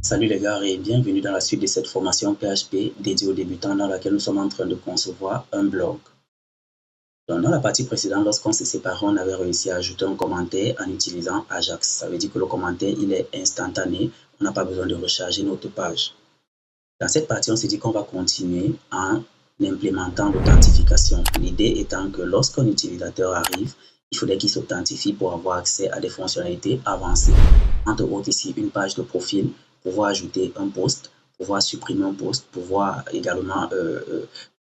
Salut les gars et bienvenue dans la suite de cette formation PHP dédiée aux débutants dans laquelle nous sommes en train de concevoir un blog. Donc, dans la partie précédente, lorsqu'on s'est séparé, on avait réussi à ajouter un commentaire en utilisant Ajax. Ça veut dire que le commentaire il est instantané, on n'a pas besoin de recharger notre page. Dans cette partie, on s'est dit qu'on va continuer en implémentant l'authentification. L'idée étant que lorsqu'un utilisateur arrive, il faudrait qu'il s'authentifie pour avoir accès à des fonctionnalités avancées. Entre autres ici, une page de profil, pouvoir ajouter un post, pouvoir supprimer un post, pouvoir également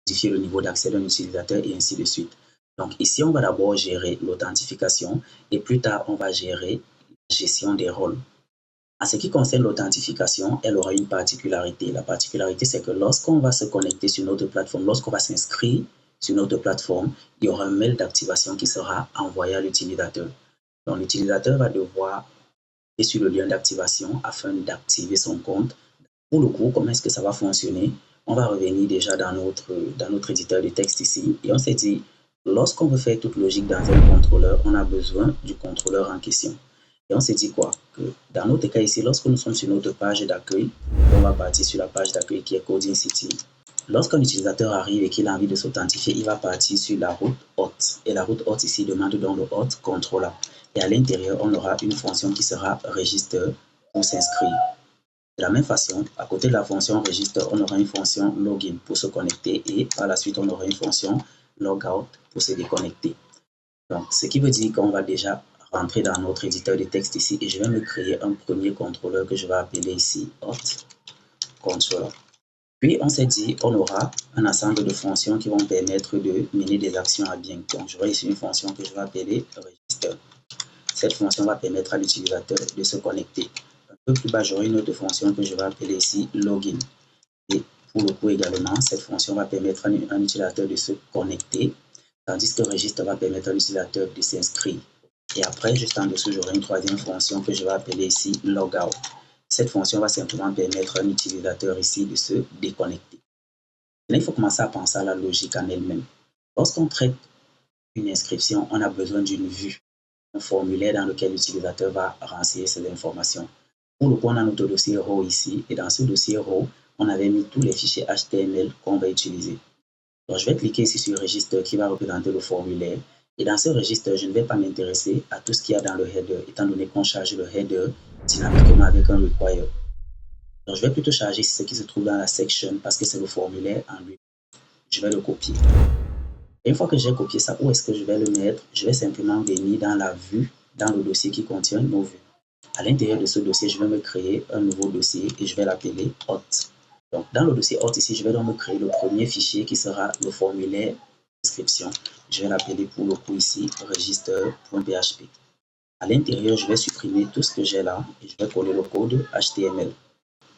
modifier le niveau d'accès d'un utilisateur et ainsi de suite. Donc ici, on va d'abord gérer l'authentification et plus tard, on va gérer la gestion des rôles. En ce qui concerne l'authentification, elle aura une particularité. La particularité, c'est que lorsqu'on va se connecter sur notre plateforme, lorsqu'on va s'inscrire sur notre plateforme, il y aura un mail d'activation qui sera envoyé à l'utilisateur. Donc, l'utilisateur va devoir cliquer sur le lien d'activation afin d'activer son compte. Pour le coup, comment est-ce que ça va fonctionner? On va revenir déjà dans notre éditeur de texte ici et on s'est dit, lorsqu'on veut faire toute logique dans un contrôleur, on a besoin du contrôleur en question. Et on s'est dit quoi? Que dans notre cas ici, lorsque nous sommes sur notre page d'accueil, on va partir sur la page d'accueil qui est Coding City. Lorsqu'un utilisateur arrive et qu'il a envie de s'authentifier, il va partir sur la route hôte. Et la route hôte ici demande donc le hôte controller. Et à l'intérieur, on aura une fonction qui sera register pour s'inscrire. De la même façon, à côté de la fonction register, on aura une fonction login pour se connecter et par la suite, on aura une fonction logout pour se déconnecter. Donc, ce qui veut dire qu'on va déjà rentrer dans notre éditeur de texte ici et je vais me créer un premier contrôleur que je vais appeler ici hot controller. Puis on s'est dit on aura un ensemble de fonctions qui vont permettre de mener des actions à bien. Donc j'aurai ici une fonction que je vais appeler register. Cette fonction va permettre à l'utilisateur de se connecter. Un peu plus bas, j'aurai une autre fonction que je vais appeler ici login. Et pour le coup également, cette fonction va permettre à un utilisateur de se connecter, tandis que register va permettre à l'utilisateur de s'inscrire. Et après, juste en dessous, j'aurai une troisième fonction que je vais appeler ici logout. Cette fonction va simplement permettre à un utilisateur ici de se déconnecter. Là, il faut commencer à penser à la logique en elle-même. Lorsqu'on traite une inscription, on a besoin d'une vue, un formulaire dans lequel l'utilisateur va renseigner ses informations. Pour le coup, on a notre dossier raw ici, et dans ce dossier raw, on avait mis tous les fichiers HTML qu'on va utiliser. Donc, je vais cliquer ici sur registre qui va représenter le formulaire. Et dans ce registre, je ne vais pas m'intéresser à tout ce qu'il y a dans le header, étant donné qu'on charge le header dynamiquement avec un require. Donc, je vais plutôt charger ce qui se trouve dans la section parce que c'est le formulaire en lui. Je vais le copier. Et une fois que j'ai copié ça, où est-ce que je vais le mettre? Je vais simplement venir dans la vue, dans le dossier qui contient nos vues. À l'intérieur de ce dossier, je vais me créer un nouveau dossier et je vais l'appeler hot. Donc, dans le dossier hot ici, je vais donc me créer le premier fichier qui sera le formulaire description. Je vais l'appeler pour le coup ici register.php. À l'intérieur, je vais supprimer tout ce que j'ai là et je vais coller le code HTML.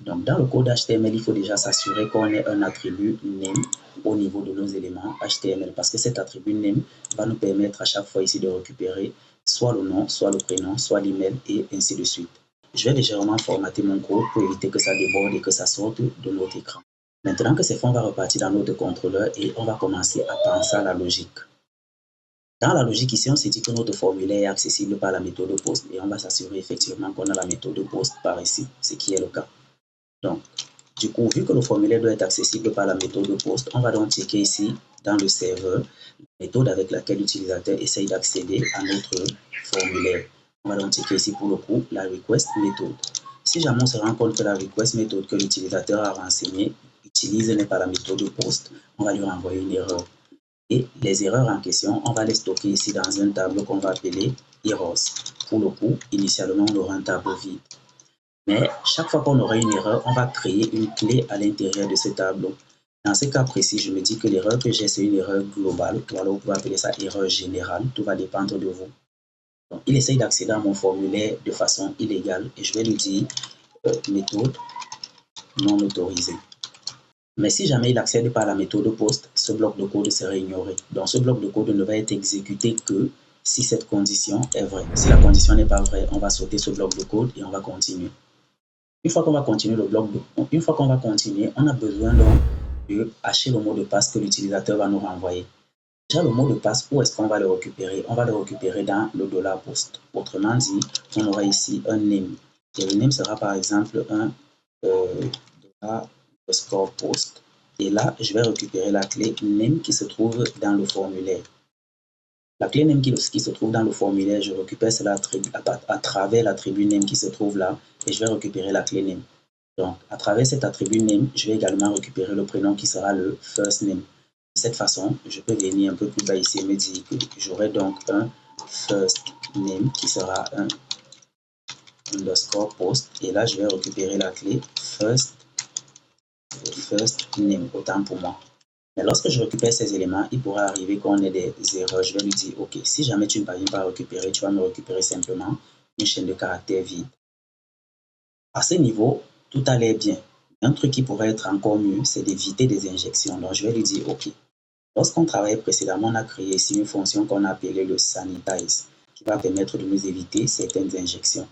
Donc, dans le code HTML, il faut déjà s'assurer qu'on ait un attribut name au niveau de nos éléments HTML parce que cet attribut name va nous permettre à chaque fois ici de récupérer soit le nom, soit le prénom, soit l'email et ainsi de suite. Je vais légèrement formater mon code pour éviter que ça déborde et que ça sorte de notre écran. Maintenant que c'est fait, on va repartir dans notre contrôleur et on va commencer à penser à la logique. Dans la logique ici, on s'est dit que notre formulaire est accessible par la méthode post et on va s'assurer effectivement qu'on a la méthode post par ici, ce qui est le cas. Donc, du coup, vu que le formulaire doit être accessible par la méthode post, on va donc checker ici dans le serveur la méthode avec laquelle l'utilisateur essaye d'accéder à notre formulaire. On va donc checker ici pour le coup la request méthode. Si jamais on se rend compte que la request méthode que l'utilisateur a renseignée utilise n'est pas la méthode post, on va lui renvoyer une erreur. Et les erreurs en question, on va les stocker ici dans un tableau qu'on va appeler errors. Pour le coup, initialement, on aura un tableau vide. Mais chaque fois qu'on aura une erreur, on va créer une clé à l'intérieur de ce tableau. Dans ce cas précis, je me dis que l'erreur que j'ai, c'est une erreur globale. Ou alors, vous pouvez appeler ça erreur générale. Tout va dépendre de vous. Donc, il essaye d'accéder à mon formulaire de façon illégale. Et je vais lui dire méthode non autorisée. Mais si jamais il accède par la méthode post, ce bloc de code serait ignoré. Donc, ce bloc de code ne va être exécuté que si cette condition est vraie. Si la condition n'est pas vraie, on va sauter ce bloc de code et on va continuer. Une fois qu'on va continuer on a besoin donc de hacher le mot de passe que l'utilisateur va nous renvoyer. Déjà, le mot de passe, où est-ce qu'on va le récupérer? On va le récupérer dans le $post. Autrement dit, on aura ici un name. Et le name sera par exemple un le score post. Et là, je vais récupérer la clé name qui se trouve dans le formulaire. La clé name qui se trouve dans le formulaire, je récupère cela à travers l'attribut name qui se trouve là et je vais récupérer la clé name. Donc, à travers cet attribut name, je vais également récupérer le prénom qui sera le first name. De cette façon, je peux venir un peu plus bas ici et me dire que j'aurai donc un first name qui sera un underscore post. Et là, je vais récupérer la clé first name, autant pour moi. Mais lorsque je récupère ces éléments, il pourrait arriver qu'on ait des erreurs. Je vais lui dire, OK, si jamais tu ne parviens pas à récupérer, tu vas me récupérer simplement une chaîne de caractères vide. À ce niveau, tout allait bien. Un truc qui pourrait être encore mieux, c'est d'éviter des injections. Donc, je vais lui dire, OK. Lorsqu'on travaillait précédemment, on a créé ici une fonction qu'on a appelée le sanitize, qui va permettre de nous éviter certaines injections.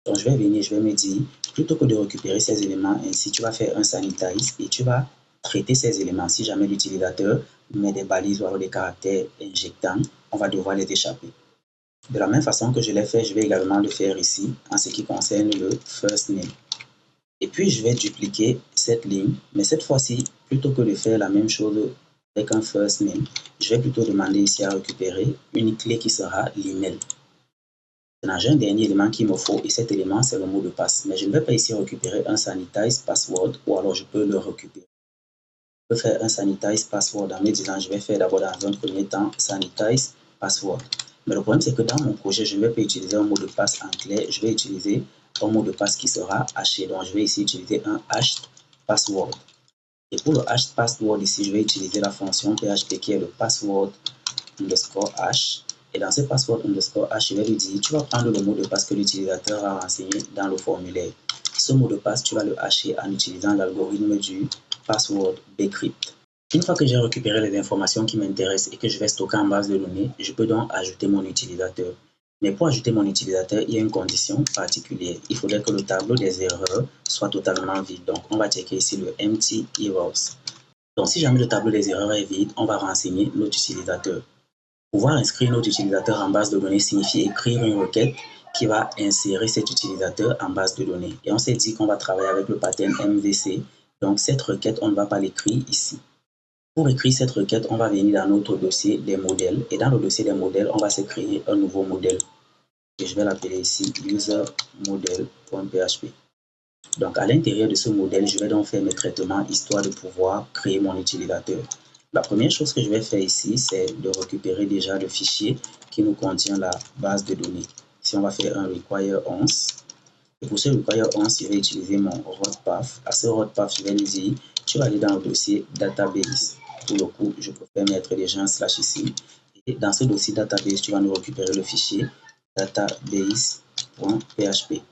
Donc, je vais venir, je vais me dire, plutôt que de récupérer ces éléments, ainsi, tu vas faire un sanitize et tu vas traiter ces éléments. Si jamais l'utilisateur met des balises ou alors des caractères injectants, on va devoir les échapper. De la même façon que je l'ai fait, je vais également le faire ici en ce qui concerne le first name. Et puis, je vais dupliquer cette ligne, mais cette fois-ci, plutôt que de faire la même chose avec un first name, je vais plutôt demander ici à récupérer une clé qui sera l'email. Maintenant, j'ai un dernier élément qu'il me faut et cet élément, c'est le mot de passe. Mais je ne vais pas ici récupérer un sanitize password ou alors je peux le récupérer. Je peux faire un sanitize password en me disant je vais faire d'abord dans un premier temps sanitize password. Mais le problème, c'est que dans mon projet, je ne vais pas utiliser un mot de passe en clair, je vais utiliser un mot de passe qui sera haché. Donc, je vais ici utiliser un hashed password. Et pour le hashed password, ici, je vais utiliser la fonction PHP qui est le password underscore hash. Et dans ce password underscore hash, je vais lui dire, tu vas prendre le mot de passe que l'utilisateur a renseigné dans le formulaire. Ce mot de passe, tu vas le hasher en utilisant l'algorithme du password bcrypt. Une fois que j'ai récupéré les informations qui m'intéressent et que je vais stocker en base de données, je peux donc ajouter mon utilisateur. Mais pour ajouter mon utilisateur, il y a une condition particulière. Il faudrait que le tableau des erreurs soit totalement vide. Donc, on va checker ici le empty errors. Donc, si jamais le tableau des erreurs est vide, on va renseigner notre utilisateur. Pouvoir inscrire notre utilisateur en base de données signifie écrire une requête qui va insérer cet utilisateur en base de données. Et on s'est dit qu'on va travailler avec le pattern MVC. Donc, cette requête, on ne va pas l'écrire ici. Pour écrire cette requête, on va venir dans notre dossier des modèles. Et dans le dossier des modèles, on va se créer un nouveau modèle. Et je vais l'appeler ici userModel.php. Donc, à l'intérieur de ce modèle, je vais donc faire mes traitements histoire de pouvoir créer mon utilisateur. La première chose que je vais faire ici, c'est de récupérer déjà le fichier qui nous contient la base de données. Ici, on va faire un require once. Et pour ce require once, je vais utiliser mon roadpath. À ce roadpath, je vais lui dire, tu vas aller dans le dossier database. Pour le coup, je préfère mettre déjà un slash ici. Et dans ce dossier database, tu vas nous récupérer le fichier database.php.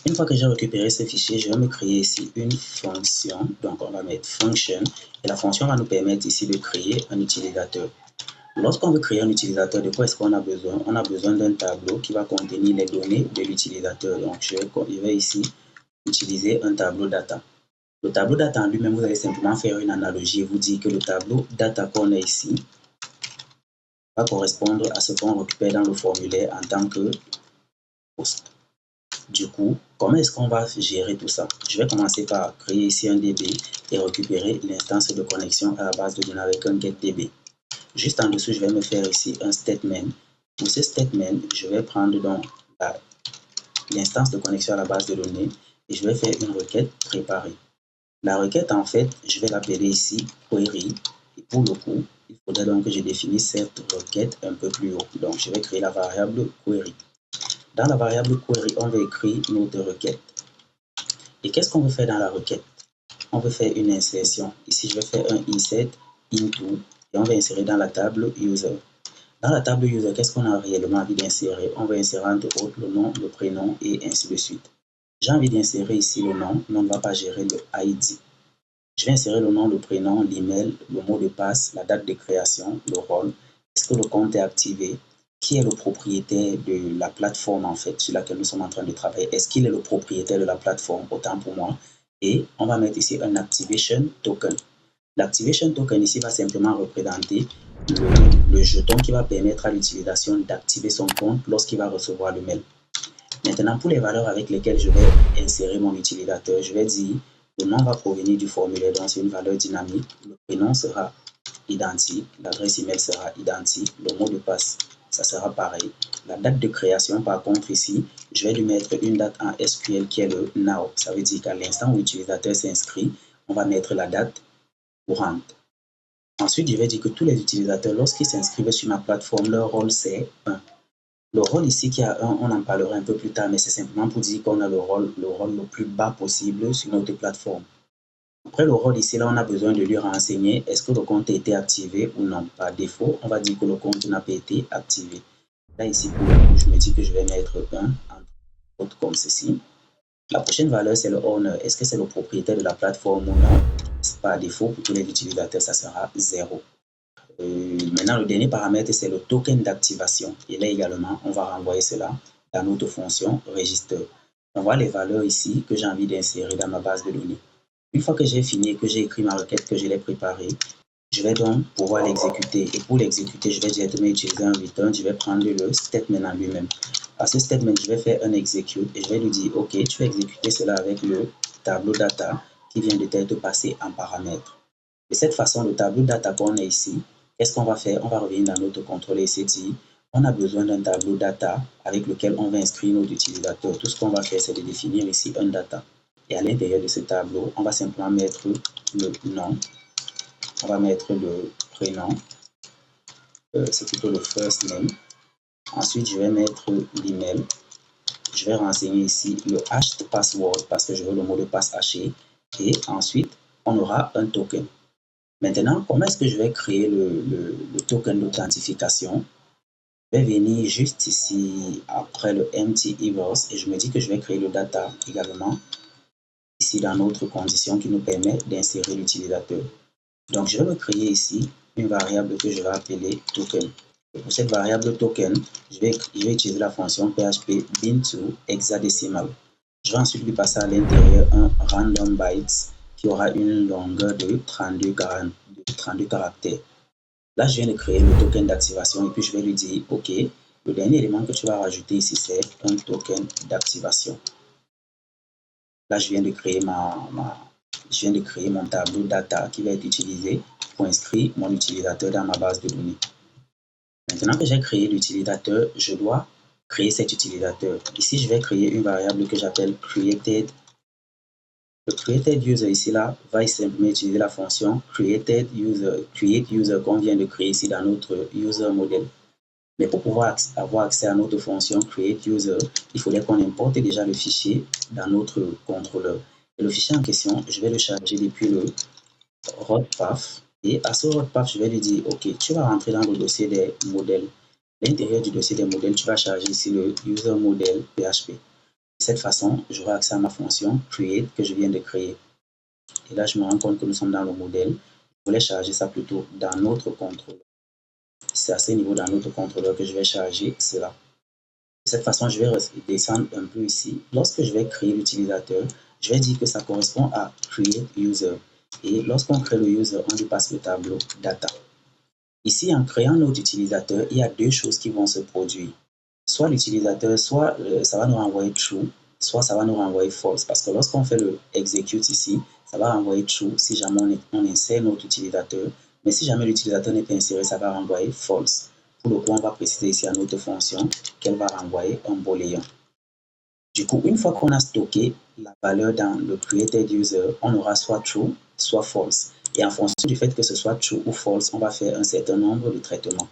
Une fois que j'ai récupéré ce fichier, je vais me créer ici une fonction. Donc, on va mettre function. Et la fonction va nous permettre ici de créer un utilisateur. Lorsqu'on veut créer un utilisateur, de quoi est-ce qu'on a besoin? On a besoin d'un tableau qui va contenir les données de l'utilisateur. Donc, je vais ici utiliser un tableau data. Le tableau data en lui-même, vous allez simplement faire une analogie et vous dire que le tableau data qu'on a ici va correspondre à ce qu'on récupère dans le formulaire en tant que post. Du coup, comment est-ce qu'on va gérer tout ça? Je vais commencer par créer ici un DB et récupérer l'instance de connexion à la base de données avec un getDB. Juste en dessous, je vais me faire ici un statement. Pour ce statement, je vais prendre donc l'instance de connexion à la base de données et je vais faire une requête préparée. La requête, en fait, je vais l'appeler ici query. Et pour le coup, il faudrait donc que je définisse cette requête un peu plus haut. Donc, je vais créer la variable query. Dans la variable query, on va écrire notre requête. Et qu'est-ce qu'on veut faire dans la requête? On veut faire une insertion. Ici, je vais faire un insert into et on va insérer dans la table user. Dans la table user, qu'est-ce qu'on a réellement envie d'insérer? On va insérer entre autres le nom, le prénom et ainsi de suite. J'ai envie d'insérer ici le nom, mais on ne va pas gérer le ID. Je vais insérer le nom, le prénom, l'email, le mot de passe, la date de création, le rôle. Est-ce que le compte est activé? Qui est le propriétaire de la plateforme en fait sur laquelle nous sommes en train de travailler? Est-ce qu'il est le propriétaire de la plateforme? Autant pour moi. Et on va mettre ici un activation token. L'activation token ici va simplement représenter le jeton qui va permettre à l'utilisation d'activer son compte lorsqu'il va recevoir le mail. Maintenant, pour les valeurs avec lesquelles je vais insérer mon utilisateur, je vais dire Le nom va provenir du formulaire, donc c'est une valeur dynamique. Le prénom sera identique, l'adresse email sera identique, le mot de passe, ça sera pareil. La date de création, par contre, ici, je vais lui mettre une date en SQL qui est le now. Ça veut dire qu'à l'instant où l'utilisateur s'inscrit, on va mettre la date courante. Ensuite, je vais dire que tous les utilisateurs, lorsqu'ils s'inscrivent sur ma plateforme, leur rôle c'est 1. Le rôle ici qui a 1, on en parlera un peu plus tard, mais c'est simplement pour dire qu'on a le rôle le plus bas possible sur notre plateforme. Après le rôle ici, là, on a besoin de lui renseigner est-ce que le compte a été activé ou non. Par défaut, on va dire que le compte n'a pas été activé. Là, ici, pour le coup, je me dis que je vais mettre 1, entre autres comme ceci. La prochaine valeur, c'est le owner. Est-ce que c'est le propriétaire de la plateforme ou non? Par défaut, pour tous les utilisateurs, ça sera 0. Maintenant, le dernier paramètre, c'est le token d'activation. Et là également, on va renvoyer cela dans notre fonction register. On voit les valeurs ici que j'ai envie d'insérer dans ma base de données. Une fois que j'ai fini et que j'ai écrit ma requête, que je l'ai préparée, je vais donc pouvoir l'exécuter. Et pour l'exécuter, je vais directement utiliser un return. Je vais prendre le statement en lui-même. À ce statement, je vais faire un execute et je vais lui dire, OK, tu vas exécuter cela avec le tableau data qui vient de t'être passé en paramètre. De cette façon, le tableau data qu'on a ici, qu'est-ce qu'on va faire? On va revenir dans notre contrôle et se dire, on a besoin d'un tableau data avec lequel on va inscrire nos utilisateurs. Tout ce qu'on va faire, c'est de définir ici un data. Et à l'intérieur de ce tableau, on va simplement mettre le nom, on va mettre le prénom, c'est plutôt le first name. Ensuite, je vais mettre l'email. Je vais renseigner ici le hashed password parce que je veux le mot de passe haché. Et ensuite, on aura un token. Maintenant, comment est-ce que je vais créer le token d'authentification? Je vais venir juste ici après le empty equals et je me dis que je vais créer le data également ici dans notre condition qui nous permet d'insérer l'utilisateur. Donc, je vais me créer ici une variable que je vais appeler token. Et pour cette variable token, je vais utiliser la fonction PHP bin2 hexadecimal. Je vais ensuite lui passer à l'intérieur un random bytes qui aura une longueur de 32 caractères. Là, je viens de créer le token d'activation et puis je vais lui dire, OK, le dernier élément que tu vas rajouter ici, c'est un token d'activation. Là, je viens de créer mon tableau data qui va être utilisé pour inscrire mon utilisateur dans ma base de données. Maintenant que j'ai créé l'utilisateur, je dois créer cet utilisateur. Ici, je vais créer une variable que j'appelle created. Le created user ici là va simplement utiliser la fonction create user qu'on vient de créer ici dans notre user model. Mais pour pouvoir avoir accès à notre fonction create user, il faudrait qu'on importe déjà le fichier dans notre contrôleur. Et le fichier en question, je vais le charger depuis le roadpath. Et à ce roadpath, je vais lui dire, OK, tu vas rentrer dans le dossier des modèles. À l'intérieur du dossier des modèles, tu vas charger ici le user model PHP. De cette façon, j'aurai accès à ma fonction create que je viens de créer. Et là, je me rends compte que nous sommes dans le modèle. Je voulais charger ça plutôt dans notre contrôleur. C'est à ce niveau dans notre contrôleur que je vais charger cela. De cette façon, je vais descendre un peu ici. Lorsque je vais créer l'utilisateur, je vais dire que ça correspond à create user. Et lorsqu'on crée le user, on lui passe le tableau data. Ici, en créant notre utilisateur, il y a deux choses qui vont se produire. Soit l'utilisateur, soit ça va nous renvoyer true, soit ça va nous renvoyer false. Parce que lorsqu'on fait le execute ici, ça va renvoyer true si jamais on insère notre utilisateur. Mais si jamais l'utilisateur n'est pas inséré, ça va renvoyer false. Pour le coup, on va préciser ici à notre fonction qu'elle va renvoyer un booléen. Du coup, une fois qu'on a stocké la valeur dans le created user, on aura soit true, soit false. Et en fonction du fait que ce soit true ou false, on va faire un certain nombre de traitements.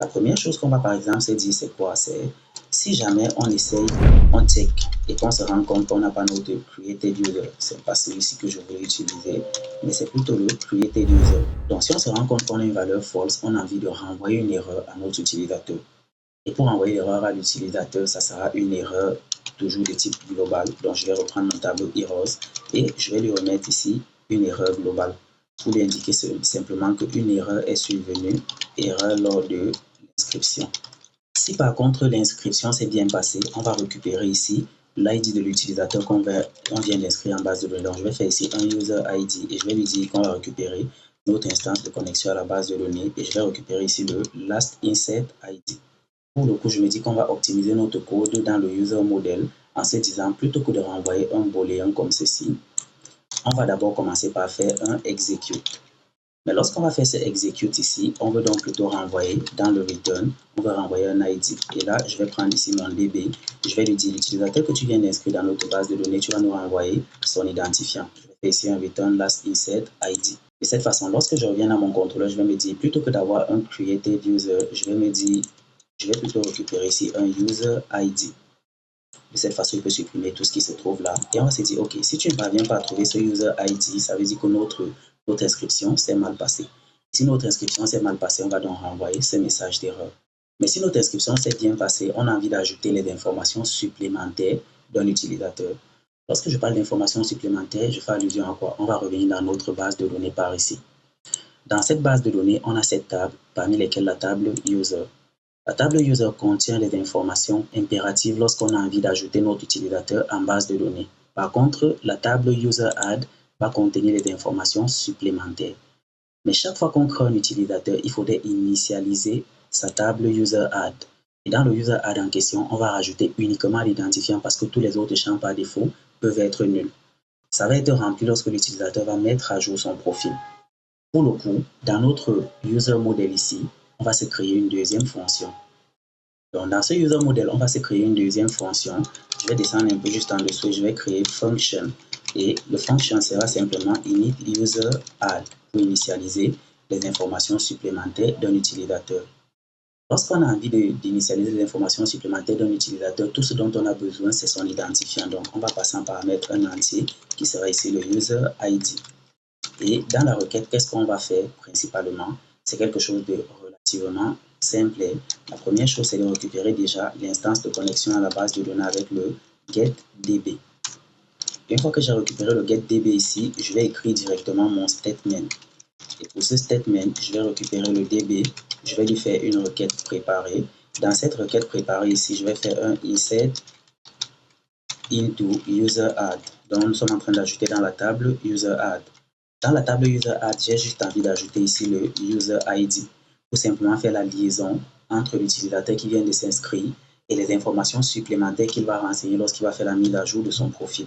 La première chose qu'on va par exemple se dire, c'est quoi? C'est si jamais on essaye, on check et qu'on se rend compte qu'on n'a pas notre created user, c'est pas celui-ci que je voulais utiliser, mais c'est plutôt le created user. Donc si on se rend compte qu'on a une valeur false, on a envie de renvoyer une erreur à notre utilisateur. Et pour envoyer l'erreur à l'utilisateur, ça sera une erreur toujours de type global. Donc je vais reprendre mon tableau errors et je vais lui remettre ici une erreur globale pour lui indiquer simplement qu'une erreur est survenue, erreur lors de l'inscription. Si par contre l'inscription s'est bien passée, on va récupérer ici l'ID de l'utilisateur qu'on vient d'inscrire en base de données. Donc je vais faire ici un user ID et je vais lui dire qu'on va récupérer notre instance de connexion à la base de données et je vais récupérer ici le last insert ID. Pour le coup, je me dis qu'on va optimiser notre code dans le user model en se disant plutôt que de renvoyer un booléen comme ceci, on va d'abord commencer par faire un execute. Mais lorsqu'on va faire ce execute ici, on veut donc plutôt renvoyer dans le return, on va renvoyer un ID. Et là, je vais prendre ici mon DB, je vais lui dire l'utilisateur que tu viens d'inscrire dans notre base de données, tu vas nous renvoyer son identifiant. Je vais faire ici un return last insert ID. De cette façon, lorsque je reviens à mon contrôleur, je vais me dire, plutôt que d'avoir un created user, je vais me dire, je vais plutôt récupérer ici un user ID. De cette façon, il peut supprimer tout ce qui se trouve là. Et on va se dire, OK, si tu ne parviens pas à trouver ce user ID, ça veut dire que notre inscription s'est mal passée. Si notre inscription s'est mal passée, on va donc renvoyer ce message d'erreur. Mais si notre inscription s'est bien passée, on a envie d'ajouter les informations supplémentaires d'un utilisateur. Lorsque je parle d'informations supplémentaires, je fais allusion à quoi? On va revenir dans notre base de données par ici. Dans cette base de données, on a cette table, parmi lesquelles la table user. La table user contient les informations impératives lorsqu'on a envie d'ajouter notre utilisateur en base de données. Par contre, la table user add va contenir les informations supplémentaires. Mais chaque fois qu'on crée un utilisateur, il faudrait initialiser sa table user add. Et dans le user add en question, on va rajouter uniquement l'identifiant parce que tous les autres champs par défaut peuvent être nuls. Ça va être rempli lorsque l'utilisateur va mettre à jour son profil. Pour le coup, dans notre user model ici, on va se créer une deuxième fonction. Donc, dans ce user model, on va se créer une deuxième fonction. Je vais descendre un peu juste en dessous et je vais créer function. Et le function sera simplement init user add pour initialiser les informations supplémentaires d'un utilisateur. Lorsqu'on a envie d'initialiser les informations supplémentaires d'un utilisateur, tout ce dont on a besoin, c'est son identifiant. Donc, on va passer en paramètre un entier qui sera ici le user ID. Et dans la requête, qu'est-ce qu'on va faire principalement? C'est quelque chose de relativement simple. La première chose, c'est de récupérer déjà l'instance de connexion à la base de données avec le getDB. Une fois que j'ai récupéré le getDB ici, je vais écrire directement mon statement. Et pour ce statement, je vais récupérer le DB, je vais lui faire une requête préparée. Dans cette requête préparée ici, je vais faire un insert into user add. Donc, nous sommes en train d'ajouter dans la table user add. Dans la table user add, j'ai juste envie d'ajouter ici le user ID pour simplement faire la liaison entre l'utilisateur qui vient de s'inscrire et les informations supplémentaires qu'il va renseigner lorsqu'il va faire la mise à jour de son profil.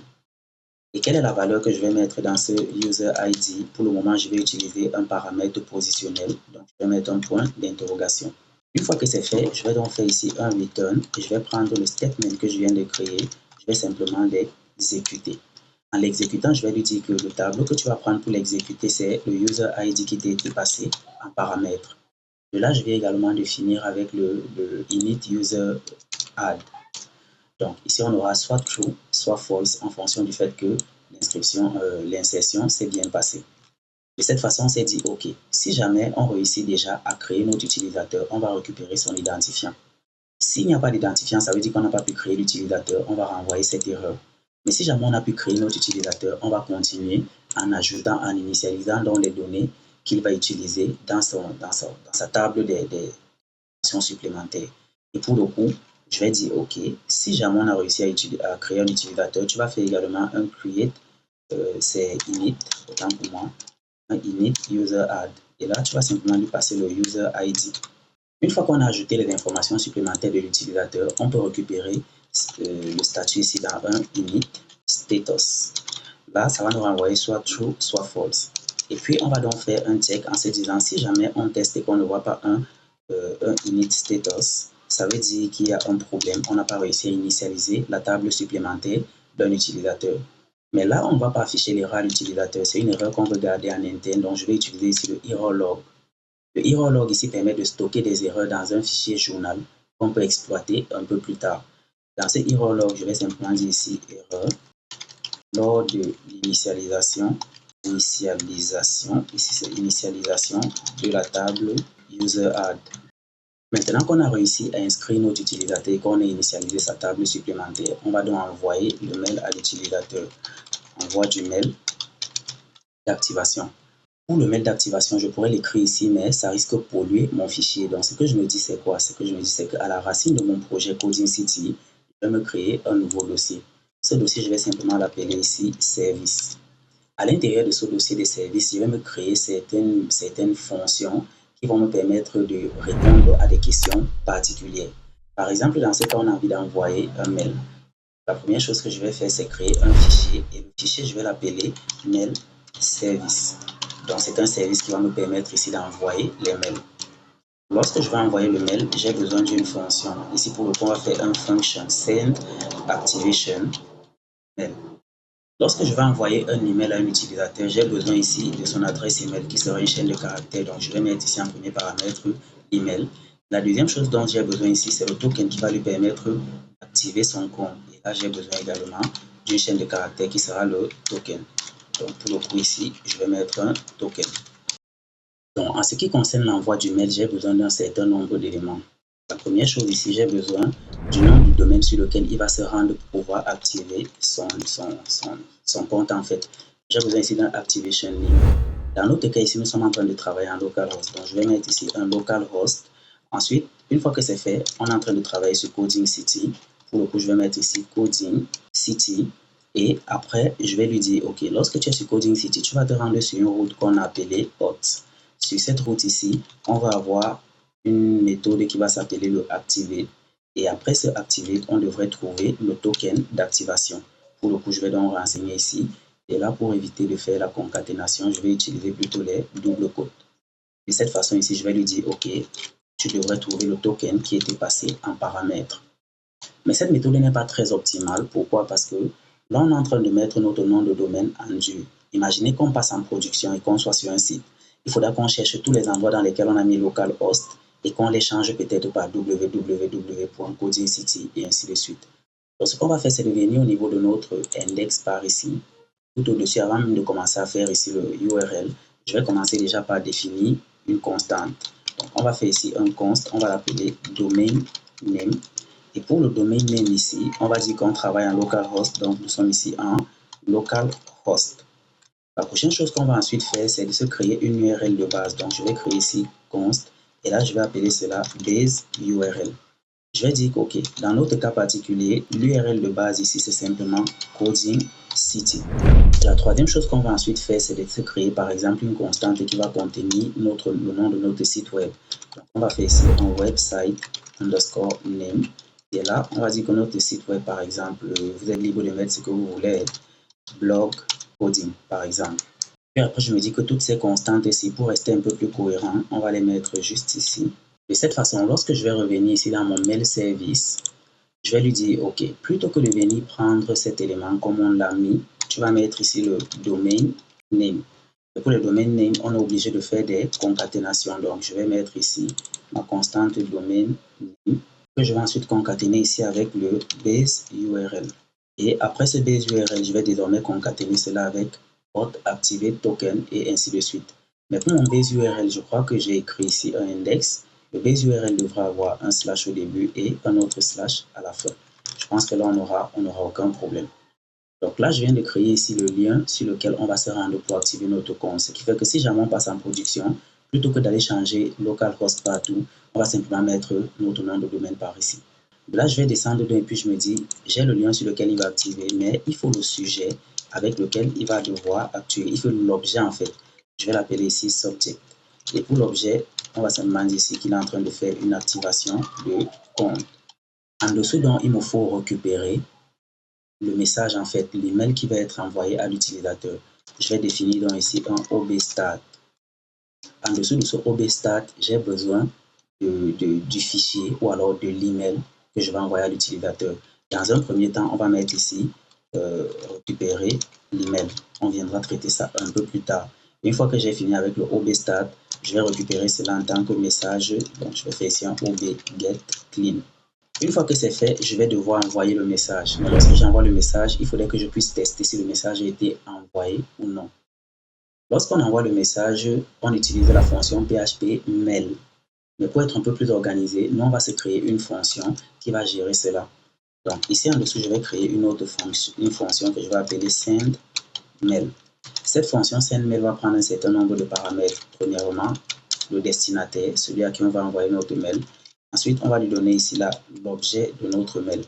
Et quelle est la valeur que je vais mettre dans ce user ID? Pour le moment, je vais utiliser un paramètre positionnel. Donc, je vais mettre un point d'interrogation. Une fois que c'est fait, je vais donc faire ici un return et je vais prendre le statement que je viens de créer. Je vais simplement l'exécuter. En l'exécutant, je vais lui dire que le tableau que tu vas prendre pour l'exécuter, c'est le user ID qui t'a été passé en paramètre. De là, je vais également définir avec le init user add. Donc, ici, on aura soit true, soit false en fonction du fait que l'insertion s'est bien passée. De cette façon, on s'est dit, OK, si jamais on réussit déjà à créer notre utilisateur, on va récupérer son identifiant. S'il n'y a pas d'identifiant, ça veut dire qu'on n'a pas pu créer l'utilisateur, on va renvoyer cette erreur. Mais si jamais on a pu créer notre utilisateur, on va continuer en ajoutant, en initialisant donc les données qu'il va utiliser dans sa table des fonctions supplémentaires. Et pour le coup, je vais dire, OK, si jamais on a réussi à créer un utilisateur, tu vas faire également un create, c'est init, autant pour moi, un init user add. Et là, tu vas simplement lui passer le user ID. Une fois qu'on a ajouté les informations supplémentaires de l'utilisateur, on peut récupérer le statut ici dans un init status. Là, ça va nous renvoyer soit true, soit false. Et puis, on va donc faire un check en se disant, si jamais on teste et qu'on ne voit pas un init status, ça veut dire qu'il y a un problème. On n'a pas réussi à initialiser la table supplémentaire d'un utilisateur. Mais là, on ne va pas afficher l'erreur à l'utilisateur. C'est une erreur qu'on veut garder en interne. Donc, je vais utiliser ici le error log. Le error log ici permet de stocker des erreurs dans un fichier journal qu'on peut exploiter un peu plus tard. Dans ce error log, je vais simplement dire ici erreur lors de l'initialisation, ici c'est initialisation de la table user add. Maintenant qu'on a réussi à inscrire notre utilisateur et qu'on a initialisé sa table supplémentaire, on va donc envoyer le mail à l'utilisateur. Envoi du mail d'activation. Pour le mail d'activation, je pourrais l'écrire ici, mais ça risque de polluer mon fichier. Donc, ce que je me dis, c'est quoi? Ce que je me dis, c'est qu'à la racine de mon projet Coding City, je vais me créer un nouveau dossier. Ce dossier, je vais simplement l'appeler ici service. À l'intérieur de ce dossier de service, je vais me créer certaines fonctions qui vont me permettre de répondre à des questions particulières. Par exemple, dans ce cas, on a envie d'envoyer un mail. La première chose que je vais faire, c'est créer un fichier. Et le fichier, je vais l'appeler mail service. Donc, c'est un service qui va me permettre ici d'envoyer les mails. Lorsque je vais envoyer le mail, j'ai besoin d'une fonction. Ici, pour le coup, on va faire un function send activation mail. Lorsque je vais envoyer un email à un utilisateur, j'ai besoin ici de son adresse email qui sera une chaîne de caractères. Donc, je vais mettre ici en premier paramètre email. La deuxième chose dont j'ai besoin ici, c'est le token qui va lui permettre d'activer son compte. Et là, j'ai besoin également d'une chaîne de caractères qui sera le token. Donc, pour le coup ici, je vais mettre un token. Donc, en ce qui concerne l'envoi du mail, j'ai besoin d'un certain nombre d'éléments. La première chose ici, j'ai besoin du nom du domaine sur lequel il va se rendre pour pouvoir activer son compte en fait. J'ai besoin ici d'un activation name. Dans notre cas ici, nous sommes en train de travailler en localhost. Donc, je vais mettre ici un localhost. Ensuite, une fois que c'est fait, on est en train de travailler sur Coding City. Pour le coup, je vais mettre ici Coding City. Et après, je vais lui dire, OK, lorsque tu es sur Coding City, tu vas te rendre sur une route qu'on a appelée hot. Sur cette route ici, on va avoir une méthode qui va s'appeler le activate. Et après ce activate, on devrait trouver le token d'activation. Pour le coup, je vais donc renseigner ici. Et là, pour éviter de faire la concaténation, je vais utiliser plutôt les doubles quotes. De cette façon ici, je vais lui dire, OK, tu devrais trouver le token qui était passé en paramètre. Mais cette méthode n'est pas très optimale. Pourquoi? Parce que là, on est en train de mettre notre nom de domaine en dur. Imaginez qu'on passe en production et qu'on soit sur un site. Il faudra qu'on cherche tous les endroits dans lesquels on a mis localhost et qu'on les change peut-être par www.codingcity et ainsi de suite. Donc, ce qu'on va faire, c'est de venir au niveau de notre index par ici, tout au-dessus, avant même de commencer à faire ici le URL, je vais commencer déjà par définir une constante. Donc, on va faire ici un const, on va l'appeler domain name. Et pour le domain name ici, on va dire qu'on travaille en localhost, donc nous sommes ici en localhost. La prochaine chose qu'on va ensuite faire, c'est de se créer une URL de base. Donc, je vais créer ici const, et là, je vais appeler cela base URL. Je vais dire que, OK, dans notre cas particulier, l'URL de base ici, c'est simplement Coding City. Et la troisième chose qu'on va ensuite faire, c'est de se créer, par exemple, une constante qui va contenir le nom de notre site web. Donc, on va faire ici un website underscore name. Et là, on va dire que notre site web, par exemple, vous êtes libre de mettre ce que vous voulez, blog coding, par exemple. Puis après, je me dis que toutes ces constantes ici, pour rester un peu plus cohérent, on va les mettre juste ici. De cette façon, lorsque je vais revenir ici dans mon mail service, je vais lui dire, OK, plutôt que de venir prendre cet élément comme on l'a mis, tu vas mettre ici le domain name. Et pour le domain name, on est obligé de faire des concaténations. Donc, je vais mettre ici ma constante domain name, que je vais ensuite concaténer ici avec le base URL. Et après ce base URL, je vais désormais concaténer cela avec hot activate token et ainsi de suite. Mais pour mon base URL, je crois que j'ai écrit ici un index. Le base URL devra avoir un slash au début et un autre slash à la fin. Je pense que là, on n'aura aucun problème. Donc là, je viens de créer ici le lien sur lequel on va se rendre pour activer notre compte. Ce qui fait que si jamais on passe en production, plutôt que d'aller changer localhost partout, on va simplement mettre notre nom de domaine par ici. Là, je vais descendre et puis je me dis, j'ai le lien sur lequel il va activer, mais il faut le sujet avec lequel il va devoir actuer. Il faut l'objet en fait. Je vais l'appeler ici subject. Et pour l'objet, on va simplement dire ici qu'il est en train de faire une activation de compte. En dessous, donc, il me faut récupérer le message, en fait, l'email qui va être envoyé à l'utilisateur. Je vais définir donc ici un OBStart. En dessous de ce OBStart, j'ai besoin du fichier ou alors de l'email que je vais envoyer à l'utilisateur. Dans un premier temps, on va mettre ici récupérer l'email. On viendra traiter ça un peu plus tard. Une fois que j'ai fini avec le OBStart, je vais récupérer cela en tant que message. Donc, je vais faire ici un OBGetClean. Une fois que c'est fait, je vais devoir envoyer le message. Mais lorsque j'envoie le message, il faudrait que je puisse tester si le message a été envoyé ou non. Lorsqu'on envoie le message, on utilise la fonction PHP mail. Mais pour être un peu plus organisé, nous, on va se créer une fonction qui va gérer cela. Donc ici en dessous, je vais créer une autre fonction, une fonction que je vais appeler sendMail. Cette fonction sendMail va prendre un certain nombre de paramètres. Premièrement, le destinataire, celui à qui on va envoyer notre mail. Ensuite, on va lui donner ici l'objet de notre mail.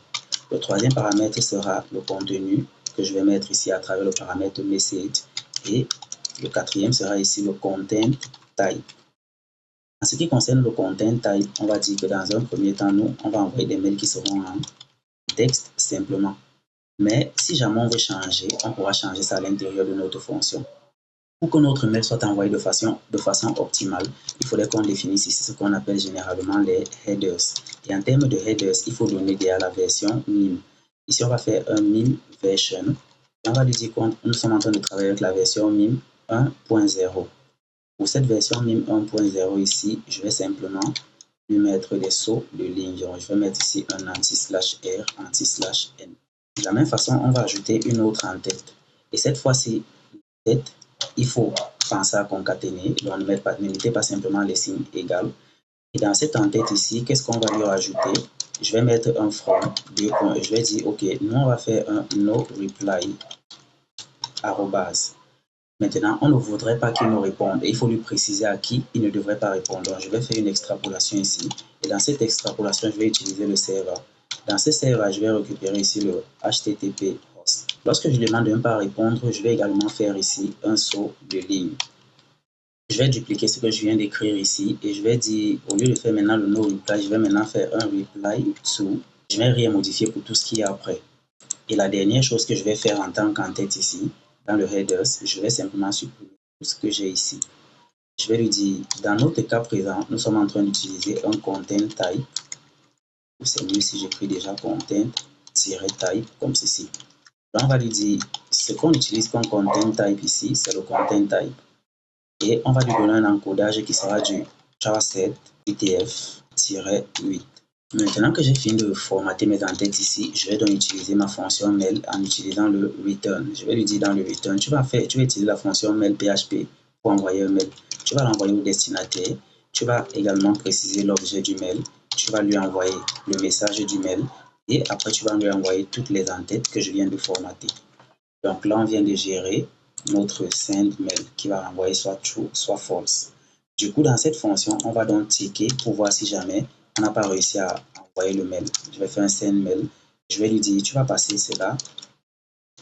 Le troisième paramètre sera le contenu que je vais mettre ici à travers le paramètre message. Et le quatrième sera ici le content type. En ce qui concerne le content type, on va dire que dans un premier temps, nous, on va envoyer des mails qui seront en texte simplement. Mais si jamais on veut changer, on pourra changer ça à l'intérieur de notre fonction. Pour que notre mail soit envoyé de façon optimale, il faudrait qu'on définisse ici ce qu'on appelle généralement les headers. Et en termes de headers, il faut donner derrière la version MIM. Ici, on va faire un MIM version. Et on va lui dire que nous sommes en train de travailler avec la version MIM 1.0. Pour cette version MIM 1.0 ici, je vais simplement lui mettre des sauts de ligne. Je vais mettre ici un anti/R, anti/N. De la même façon, on va ajouter une autre en-tête. Et cette fois-ci, tête, il faut penser à concaténer. Donc, ne mettez pas simplement les signes égaux. Et dans cette en-tête ici, qu'est-ce qu'on va lui rajouter? Je vais mettre un from, deux points. Je vais dire, OK, nous, on va faire un no reply, arrobase. Maintenant, on ne voudrait pas qu'il nous réponde et il faut lui préciser à qui il ne devrait pas répondre. Donc, je vais faire une extrapolation ici. Et dans cette extrapolation, je vais utiliser le serveur. Dans ce serveur, je vais récupérer ici le HTTP host. Lorsque je demande de ne pas répondre, je vais également faire ici un saut de ligne. Je vais dupliquer ce que je viens d'écrire ici et je vais dire, au lieu de faire maintenant le no reply, je vais maintenant faire un reply to. Je vais rien modifier pour tout ce qui est après. Et la dernière chose que je vais faire en tant qu'en-tête ici, dans le headers, je vais simplement supprimer tout ce que j'ai ici. Je vais lui dire, dans notre cas présent, nous sommes en train d'utiliser un content type. C'est mieux si j'écris déjà content-type comme ceci. Là, on va lui dire, ce qu'on utilise comme content type ici, c'est le content type. Et on va lui donner un encodage qui sera du JavaScript UTF-8. Maintenant que j'ai fini de formater mes en-têtes ici, je vais donc utiliser ma fonction mail en utilisant le return. Je vais lui dire dans le return, tu vas utiliser la fonction mail PHP pour envoyer un mail. Tu vas l'envoyer au destinataire. Tu vas également préciser l'objet du mail. Tu vas lui envoyer le message du mail. Et après, tu vas lui envoyer toutes les en-têtes que je viens de formater. Donc là, on vient de gérer notre send mail qui va renvoyer soit true, soit false. Du coup, dans cette fonction, on va donc ticker pour voir si jamais on n'a pas réussi à envoyer le mail. Je vais faire un send mail. Je vais lui dire, tu vas passer cela.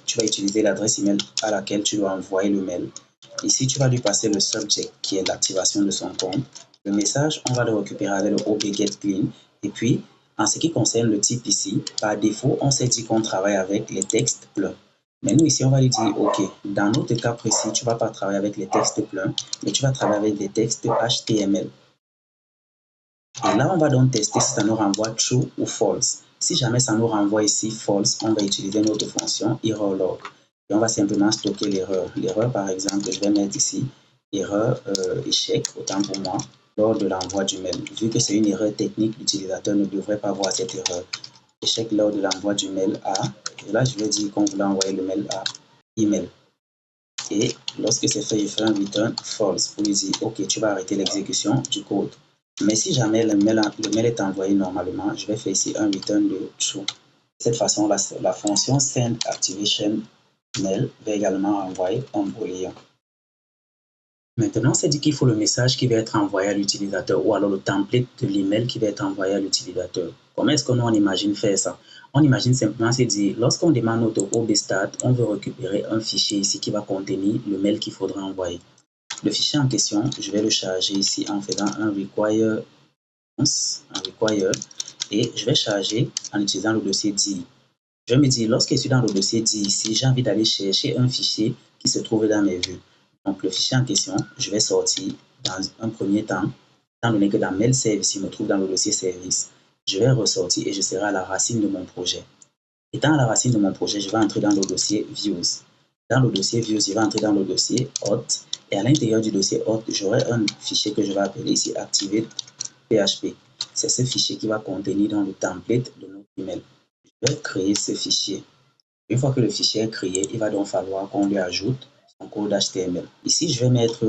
Tu vas utiliser l'adresse email à laquelle tu dois envoyer le mail. Ici, tu vas lui passer le subject qui est l'activation de son compte. Le message, on va le récupérer avec le OP-GET-CLEAN. Et puis, en ce qui concerne le type ici, par défaut, on s'est dit qu'on travaille avec les textes pleins. Mais nous, ici, on va lui dire, OK, dans notre cas précis, tu ne vas pas travailler avec les textes pleins, mais tu vas travailler avec des textes HTML. Et là, on va donc tester si ça nous renvoie true ou false. Si jamais ça nous renvoie ici false, on va utiliser notre fonction error-log. Et on va simplement stocker l'erreur. L'erreur, par exemple, je vais mettre ici erreur échec, autant pour moi, lors de l'envoi du mail. Vu que c'est une erreur technique, l'utilisateur ne devrait pas voir cette erreur. Échec lors de l'envoi du mail à, et là je vais dire qu'on voulait envoyer le mail à email. Et lorsque c'est fait, je fais un return false pour lui dire, OK, tu vas arrêter l'exécution du code. Mais si jamais le mail est envoyé normalement, je vais faire ici un return de true. De cette façon, la fonction send activation mail va également envoyer un booléen. Maintenant, on s'est dit qu'il faut le message qui va être envoyé à l'utilisateur ou alors le template de l'email qui va être envoyé à l'utilisateur. Comment est-ce qu'on imagine faire ça? On imagine simplement se dire, lorsqu'on demande notre OB-Start, on veut récupérer un fichier ici qui va contenir le mail qu'il faudra envoyer. Le fichier en question, je vais le charger ici en faisant un require et je vais charger en utilisant le dossier DI. Je vais me dire, lorsque je suis dans le dossier DI ici, j'ai envie d'aller chercher un fichier qui se trouve dans mes vues. Donc, le fichier en question, je vais sortir dans un premier temps, étant donné que dans Mail Service, il me trouve dans le dossier Service. Je vais ressortir et je serai à la racine de mon projet. Étant à la racine de mon projet, je vais entrer dans le dossier Views. Dans le dossier Views, je vais entrer dans le dossier Hot. Et à l'intérieur du dossier Hot, j'aurai un fichier que je vais appeler ici Activate.php. C'est ce fichier qui va contenir dans le template de notre email. Je vais créer ce fichier. Une fois que le fichier est créé, il va donc falloir qu'on lui ajoute son code HTML. Ici, je vais mettre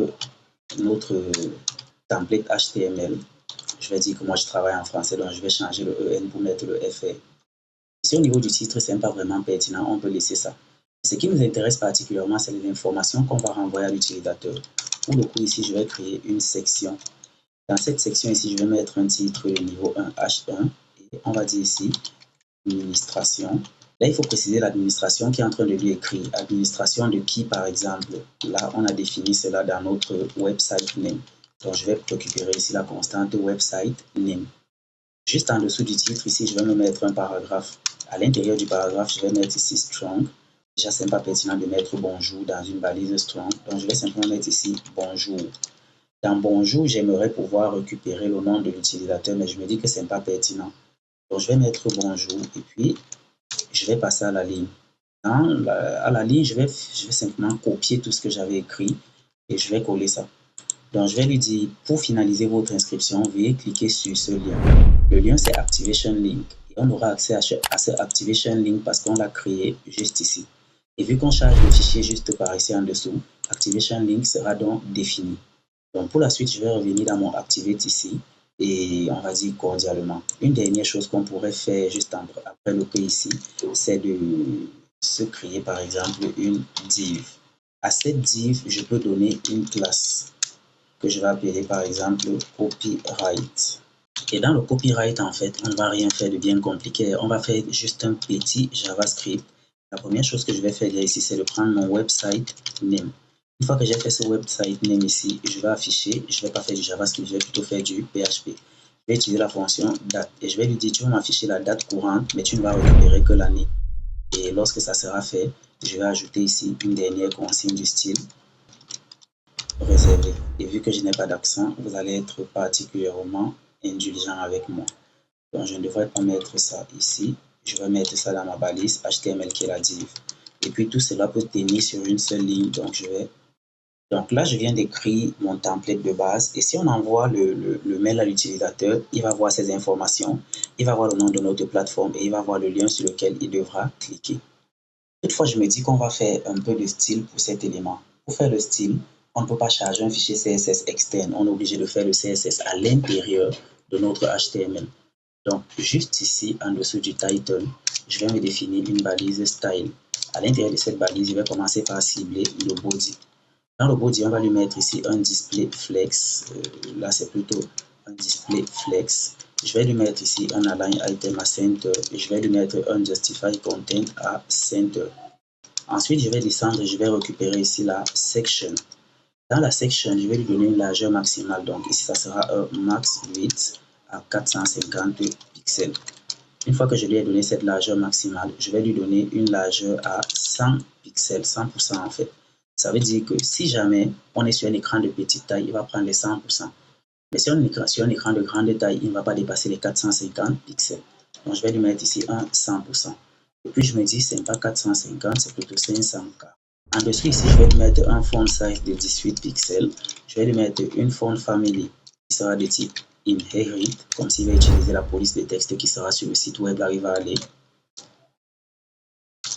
notre template HTML. Je vais dire que moi, je travaille en français, donc je vais changer le EN pour mettre le FR. Ici, au niveau du titre, ce n'est pas vraiment pertinent, on peut laisser ça. Ce qui nous intéresse particulièrement, c'est les informations qu'on va renvoyer à l'utilisateur. Pour le coup, ici, je vais créer une section. Dans cette section ici, je vais mettre un titre de niveau 1 H1 et on va dire ici administration. Là, il faut préciser l'administration qui est en train de lui écrire. Administration de qui, par exemple? Là, on a défini cela dans notre website name. Donc, je vais récupérer ici la constante website name. Juste en dessous du titre, ici, je vais me mettre un paragraphe À l'intérieur du paragraphe, je vais mettre ici strong. Déjà, ce n'est pas pertinent de mettre bonjour dans une balise strong. Donc, je vais simplement mettre ici bonjour. Dans bonjour, j'aimerais pouvoir récupérer le nom de l'utilisateur, mais je me dis que ce n'est pas pertinent. Donc, je vais mettre bonjour et puis je vais passer à la ligne. À la ligne, je vais simplement copier tout ce que j'avais écrit et je vais coller ça. Donc, je vais lui dire, pour finaliser votre inscription, veuillez cliquer sur ce lien. Le lien, c'est Activation Link. Et on aura accès à ce Activation Link parce qu'on l'a créé juste ici. Et vu qu'on charge le fichier juste par ici en dessous, Activation Link sera donc défini. Donc, pour la suite, je vais revenir dans mon Activate ici et on va dire cordialement. Une dernière chose qu'on pourrait faire juste après le P ici, c'est de se créer par exemple une div. À cette div, je peux donner une classe que je vais appeler par exemple copyright. Et dans le copyright, en fait, on ne va rien faire de bien compliqué. On va faire juste un petit JavaScript. La première chose que je vais faire ici, c'est de prendre mon website name. Une fois que j'ai fait ce website name ici, je vais afficher, je ne vais pas faire du JavaScript, je vais plutôt faire du PHP. Je vais utiliser la fonction date et je vais lui dire, tu vas m'afficher la date courante, mais tu ne vas récupérer que l'année. Et lorsque ça sera fait, je vais ajouter ici une dernière consigne du style réservé. Et vu que je n'ai pas d'accent, vous allez être particulièrement indulgent avec moi. Donc, je ne devrais pas mettre ça ici. Je vais mettre ça dans ma balise HTML qui est la div. Et puis, tout cela peut tenir sur une seule ligne. Donc là, je viens d'écrire mon template de base. Et si on envoie le mail à l'utilisateur, il va voir ces informations. Il va voir le nom de notre plateforme et il va voir le lien sur lequel il devra cliquer. Toutefois, je me dis qu'on va faire un peu de style pour cet élément. Pour faire le style, on ne peut pas charger un fichier CSS externe. On est obligé de faire le CSS à l'intérieur de notre HTML. Donc, juste ici, en dessous du title, je vais me définir une balise style. À l'intérieur de cette balise, je vais commencer par cibler le body. Dans le body, on va lui mettre ici un display flex. Là, c'est plutôt un display flex. Je vais lui mettre ici un align item à center et je vais lui mettre un justify content à center. Ensuite, je vais descendre et je vais récupérer ici la section. Dans la section, je vais lui donner une largeur maximale. Donc ici, ça sera un max width à 450 pixels. Une fois que je lui ai donné cette largeur maximale, je vais lui donner une largeur à 100 pixels, 100% en fait. Ça veut dire que si jamais on est sur un écran de petite taille, il va prendre les 100%. Mais si on est sur un écran de grande taille, il ne va pas dépasser les 450 pixels. Donc je vais lui mettre ici un 100%. Et puis je me dis, ce n'est pas 450, c'est plutôt 500K. En dessous ici, je vais lui mettre un font size de 18 pixels. Je vais lui mettre une font family qui sera de type inherit, comme s'il va utiliser la police de texte qui sera sur le site web Lariva.ly.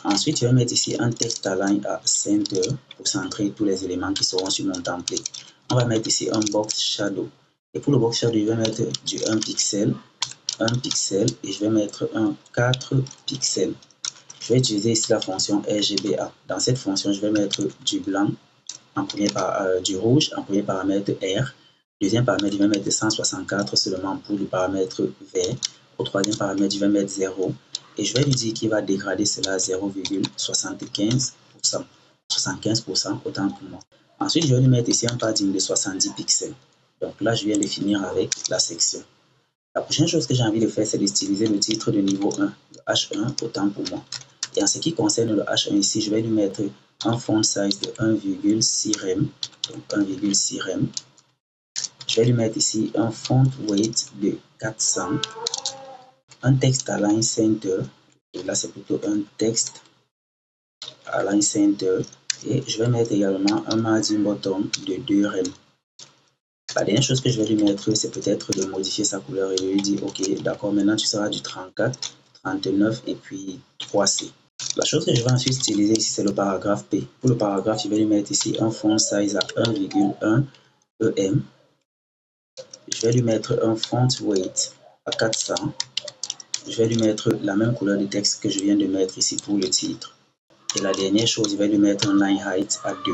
Ensuite, je vais mettre ici un text align à center pour centrer tous les éléments qui seront sur mon template. On va mettre ici un box shadow. Et pour le box shadow, je vais mettre du 1 pixel et je vais mettre un 4 pixels. Je vais utiliser ici la fonction RGBA. Dans cette fonction, je vais mettre du blanc, du rouge en premier paramètre R. Deuxième paramètre, je vais mettre 164 seulement pour le paramètre vert. Au troisième paramètre, je vais mettre 0. Et je vais lui dire qu'il va dégrader cela à 0,75%. 75% autant que moi. Ensuite, je vais lui mettre ici un padding de 70 pixels. Donc là, je viens de finir avec la section. La prochaine chose que j'ai envie de faire, c'est d'utiliser le titre de niveau 1, le H1 autant pour moi. Et en ce qui concerne le H1 ici, je vais lui mettre un font size de 1,6 rem. Donc 1,6 rem. Je vais lui mettre ici un font weight de 400. Un texte align center. Et là, c'est plutôt un texte align center. Et je vais mettre également un margin bottom de 2 rem. La dernière chose que je vais lui mettre, c'est peut-être de modifier sa couleur et de lui dire, ok, d'accord, maintenant tu seras du 34, 39 et puis 3C. La chose que je vais ensuite utiliser ici, c'est le paragraphe P. Pour le paragraphe, je vais lui mettre ici un font size à 1,1 EM. Je vais lui mettre un font weight à 400. Je vais lui mettre la même couleur de texte que je viens de mettre ici pour le titre. Et la dernière chose, je vais lui mettre un line height à 2.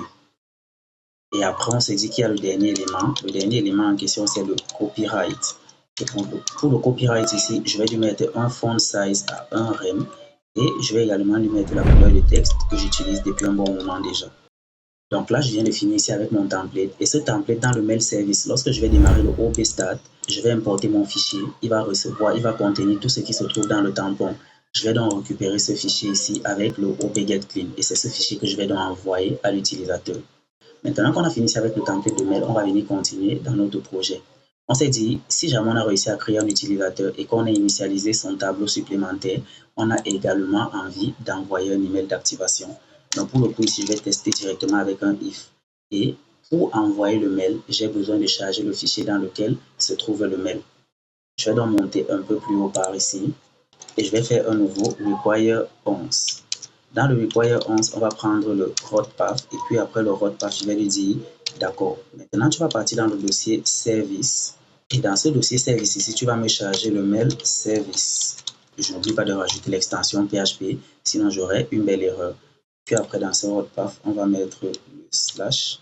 Et après, on se dit qu'il y a le dernier élément. Le dernier élément en question, c'est le copyright. Et pour le copyright ici, je vais lui mettre un font size à 1 rem. Et je vais également lui mettre la couleur de texte que j'utilise depuis un bon moment déjà. Donc là, je viens de finir ici avec mon template. Et ce template, dans le mail service, lorsque je vais démarrer le OP Start, je vais importer mon fichier. Il va contenir tout ce qui se trouve dans le tampon Je vais donc récupérer ce fichier ici avec le obgetClean et c'est ce fichier que je vais donc envoyer à l'utilisateur. Maintenant qu'on a fini avec le template de mail, on va venir continuer dans notre projet. On s'est dit, si jamais on a réussi à créer un utilisateur et qu'on a initialisé son tableau supplémentaire, on a également envie d'envoyer un email d'activation. Donc pour le coup ici, je vais tester directement avec un if. Et pour envoyer le mail, j'ai besoin de charger le fichier dans lequel se trouve le mail. Je vais donc monter un peu plus haut par ici et je vais faire un nouveau require 11. Dans le require 11, on va prendre le road path et puis après le road path, je vais lui dire d'accord. Maintenant, tu vas partir dans le dossier service et dans ce dossier service ici, tu vas me charger le mail service. Je n'oublie pas de rajouter l'extension PHP, sinon j'aurai une belle erreur. Puis après, dans ce road path, on va mettre le slash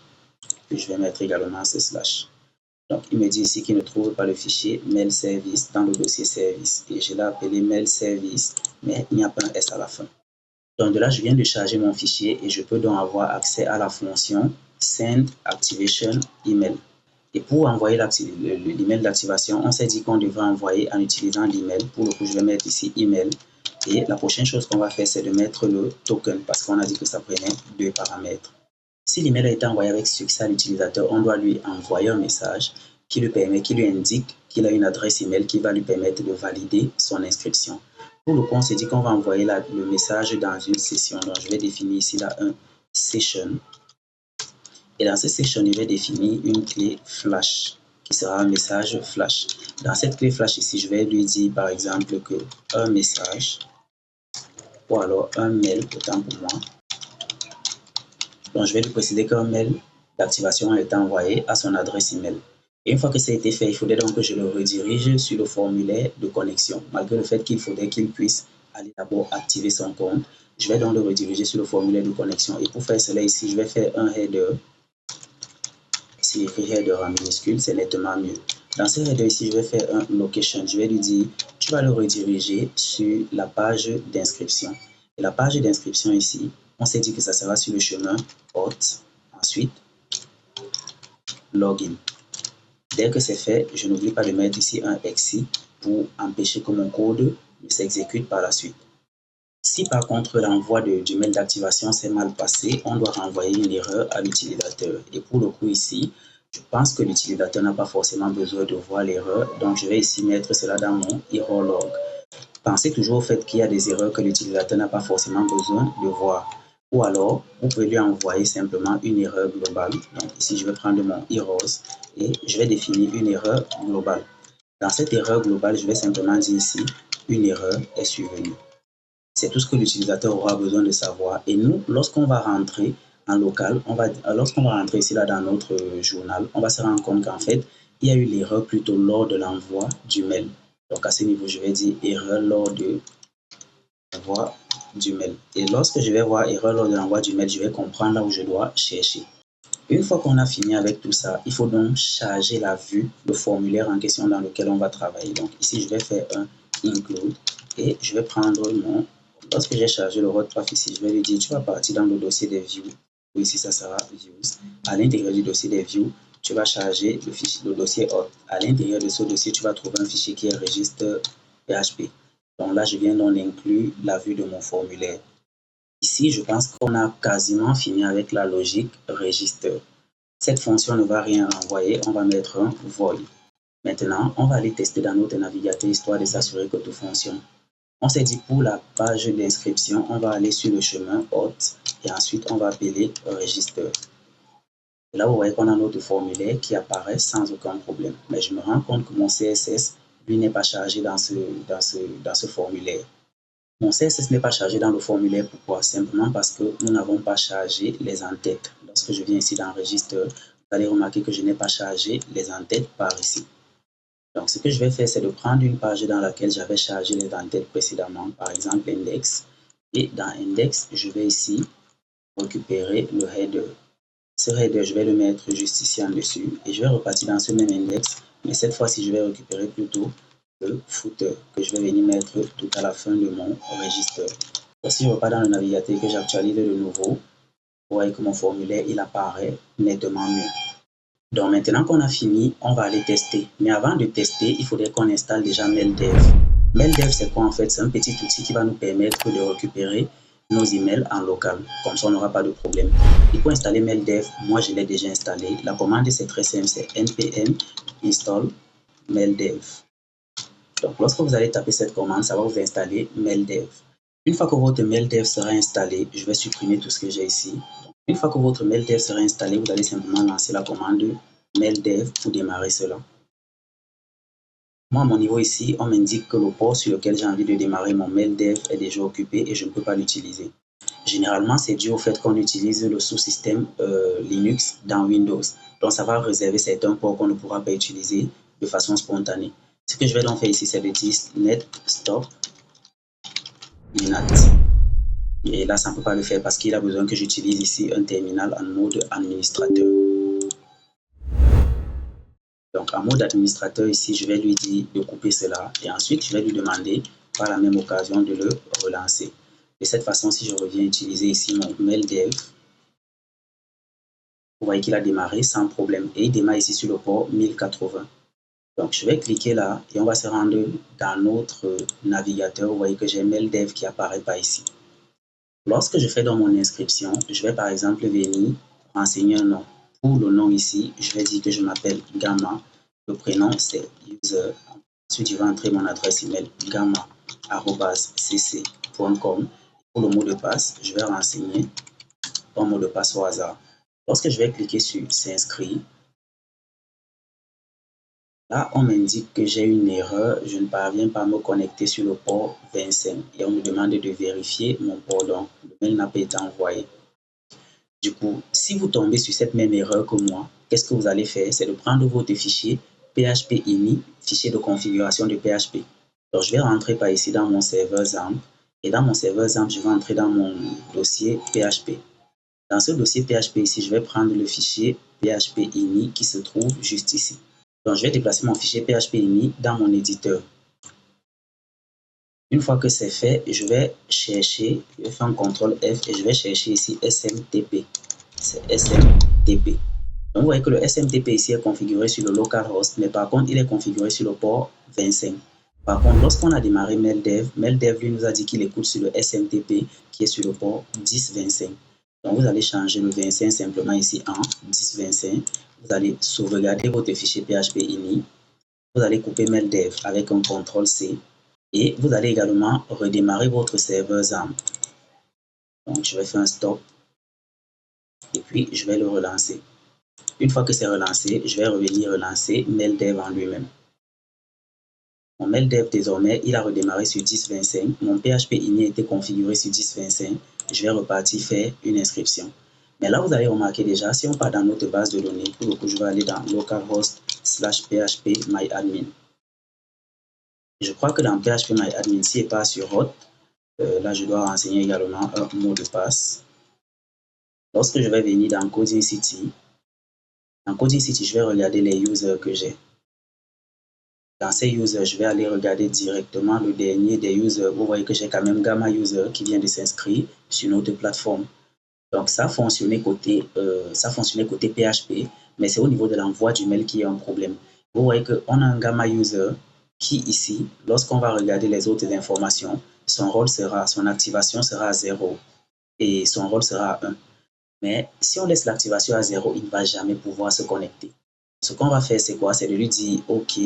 et je vais mettre également ce slash. Donc, il me dit ici qu'il ne trouve pas le fichier mail service dans le dossier service et je l'ai appelé mail service, mais il n'y a pas un S à la fin. Donc de là, je viens de charger mon fichier et je peux donc avoir accès à la fonction Send Activation Email. Et pour envoyer l'email d'activation, on s'est dit qu'on devrait envoyer en utilisant l'email. Pour le coup, je vais mettre ici email. Et la prochaine chose qu'on va faire, c'est de mettre le token parce qu'on a dit que ça prenait 2 paramètres. Si l'email a été envoyé avec succès à l'utilisateur, on doit lui envoyer un message qui lui indique qu'il a une adresse email qui va lui permettre de valider son inscription. Pour le coup, on s'est dit qu'on va envoyer le message dans une session. Donc, je vais définir ici là un session. Et dans cette session, je vais définir une clé flash qui sera un message flash. Dans cette clé flash ici, je vais lui dire par exemple que un message ou alors un mail, autant pour moi. Donc, je vais lui préciser qu'un mail d'activation a été envoyé à son adresse email. Et une fois que ça a été fait, il faudrait donc que je le redirige sur le formulaire de connexion. Malgré le fait qu'il faudrait qu'il puisse aller d'abord activer son compte, je vais donc le rediriger sur le formulaire de connexion. Et pour faire cela ici, je vais faire un header. Si j'écris header en minuscule, c'est nettement mieux. Dans ce header ici, je vais faire un location. Je vais lui dire, tu vas le rediriger sur la page d'inscription. Et la page d'inscription ici, on s'est dit que ça sera sur le chemin hôte. Ensuite, login. Dès que c'est fait, je n'oublie pas de mettre ici un exit pour empêcher que mon code ne s'exécute par la suite. Si par contre l'envoi du mail d'activation s'est mal passé, on doit renvoyer une erreur à l'utilisateur. Et pour le coup ici, je pense que l'utilisateur n'a pas forcément besoin de voir l'erreur. Donc je vais ici mettre cela dans mon error log. Pensez toujours au fait qu'il y a des erreurs que l'utilisateur n'a pas forcément besoin de voir. Ou alors, vous pouvez lui envoyer simplement une erreur globale. Donc ici, je vais prendre mon errors et je vais définir une erreur globale. Dans cette erreur globale, je vais simplement dire ici, une erreur est survenue. C'est tout ce que l'utilisateur aura besoin de savoir. Et nous, lorsqu'on va rentrer en local, lorsqu'on va rentrer ici là dans notre journal, on va se rendre compte qu'en fait, il y a eu l'erreur plutôt lors de l'envoi du mail. Donc à ce niveau, je vais dire erreur lors de l'envoi du mail. Et lorsque je vais voir erreur lors de l'envoi du mail, je vais comprendre là où je dois chercher. Une fois qu'on a fini avec tout ça, il faut donc charger la vue, le formulaire en question dans lequel on va travailler. Donc ici, je vais faire un include et je vais prendre mon... Lorsque j'ai chargé le road path ici, je vais lui dire, tu vas partir dans le dossier des views. Ici, ça sera views. À l'intérieur du dossier des views, tu vas charger le fichier, le dossier hot. À l'intérieur de ce dossier, tu vas trouver un fichier qui est registre PHP. Donc là, je viens donc inclure la vue de mon formulaire. Ici, je pense qu'on a quasiment fini avec la logique register. Cette fonction ne va rien renvoyer, on va mettre un void. Maintenant, on va aller tester dans notre navigateur histoire de s'assurer que tout fonctionne. On s'est dit pour la page d'inscription, on va aller sur le chemin hôte et ensuite on va appeler register. Et là, vous voyez qu'on a notre formulaire qui apparaît sans aucun problème. Mais je me rends compte que mon CSS, lui, n'est pas chargé dans ce formulaire. Mon CSS n'est pas chargé dans le formulaire. Pourquoi? Simplement parce que nous n'avons pas chargé les en-têtes. Lorsque je viens ici dans Register, vous allez remarquer que je n'ai pas chargé les en-têtes par ici. Donc, ce que je vais faire, c'est de prendre une page dans laquelle j'avais chargé les en-têtes précédemment, par exemple index. Et dans index, je vais ici récupérer le header. Ce header, je vais le mettre juste ici en dessus et je vais repartir dans ce même index. Mais cette fois-ci, je vais récupérer plutôt le footer que je vais venir mettre tout à la fin de mon register. Si je repars dans le navigateur et que j'actualise de nouveau, vous voyez que mon formulaire, il apparaît nettement mieux. Donc maintenant qu'on a fini, on va aller tester. Mais avant de tester, il faudrait qu'on installe déjà MailDev. MailDev, c'est quoi en fait? C'est un petit outil qui va nous permettre de récupérer nos emails en local. Comme ça, on n'aura pas de problème. Et pour installer MailDev, moi, je l'ai déjà installé. La commande, c'est très simple. C'est npm install MailDev. Donc, lorsque vous allez taper cette commande, ça va vous installer MailDev. Une fois que votre MailDev sera installé, je vais supprimer tout ce que j'ai ici. Donc, une fois que votre MailDev sera installé, vous allez simplement lancer la commande MailDev pour démarrer cela. Moi, à mon niveau ici, on m'indique que le port sur lequel j'ai envie de démarrer mon MailDev est déjà occupé et je ne peux pas l'utiliser. Généralement, c'est dû au fait qu'on utilise le sous-système Linux dans Windows. Donc, ça va réserver certains ports qu'on ne pourra pas utiliser de façon spontanée. Ce que je vais donc faire ici, c'est de dire net stop minat. Et là, ça ne peut pas le faire parce qu'il a besoin que j'utilise ici un terminal en mode administrateur. Donc, en mode administrateur, ici, je vais lui dire de couper cela et ensuite, je vais lui demander par la même occasion de le relancer. De cette façon, si je reviens utiliser ici mon MailDev, vous voyez qu'il a démarré sans problème et il démarre ici sur le port 1080. Donc, je vais cliquer là et on va se rendre dans notre navigateur. Vous voyez que j'ai MailDev qui apparaît pas ici. Lorsque je fais dans mon inscription, je vais par exemple venir renseigner un nom. Pour le nom ici, je vais dire que je m'appelle Gamma. Le prénom, c'est user. Ensuite, je vais entrer mon adresse email gamma@cc.com. Pour le mot de passe, je vais renseigner un mot de passe au hasard. Lorsque je vais cliquer sur s'inscrire, là, on m'indique que j'ai une erreur. Je ne parviens pas à me connecter sur le port 25 et on me demande de vérifier mon port. Donc, le mail n'a pas été envoyé. Du coup, si vous tombez sur cette même erreur que moi, qu'est-ce que vous allez faire? C'est de prendre votre fichier PHP ini, fichier de configuration de PHP. Donc, je vais rentrer par ici dans mon serveur XAMPP. Et dans mon serveur XAMPP, je vais entrer dans mon dossier PHP. Dans ce dossier PHP ici, je vais prendre le fichier PHP ini qui se trouve juste ici. Donc, je vais déplacer mon fichier PHP ini dans mon éditeur. Une fois que c'est fait, je vais chercher, je vais faire un CTRL F et je vais chercher ici SMTP. C'est SMTP. Donc, vous voyez que le SMTP ici est configuré sur le localhost, mais par contre, il est configuré sur le port 25. Par contre, lorsqu'on a démarré MailDev, MailDev lui nous a dit qu'il écoute sur le SMTP qui est sur le port 1025. Donc, vous allez changer le 25 simplement ici en 1025. Vous allez sauvegarder votre fichier PHP ini. Vous allez couper MailDev avec un CTRL C. Et vous allez également redémarrer votre serveur XAMPP. Donc, je vais faire un stop. Et puis, je vais le relancer. Une fois que c'est relancé, je vais revenir relancer MailDev en lui-même. Mon MailDev, désormais, il a redémarré sur 10.25. Mon PHP ini a été configuré sur 10.25. Je vais repartir faire une inscription. Mais là, vous allez remarquer déjà, si on part dans notre base de données, pour le coup, je vais aller dans localhost/phpMyAdmin. Je crois que dans phpMyAdmin, s'il n'est pas sur hot, là, je dois renseigner également un mot de passe. Lorsque je vais venir dans Coding City, je vais regarder les users que j'ai. Dans ces users, je vais aller regarder directement le dernier des users. Vous voyez que j'ai quand même Gamma User qui vient de s'inscrire sur notre plateforme. Donc, ça fonctionnait côté PHP, mais c'est au niveau de l'envoi du mail qu'il y a un problème. Vous voyez qu'on a un Gamma User qui ici, lorsqu'on va regarder les autres informations, son activation sera à 0 et son rôle sera à 1. Mais si on laisse l'activation à 0, il ne va jamais pouvoir se connecter. Ce qu'on va faire, c'est quoi? C'est de lui dire, OK,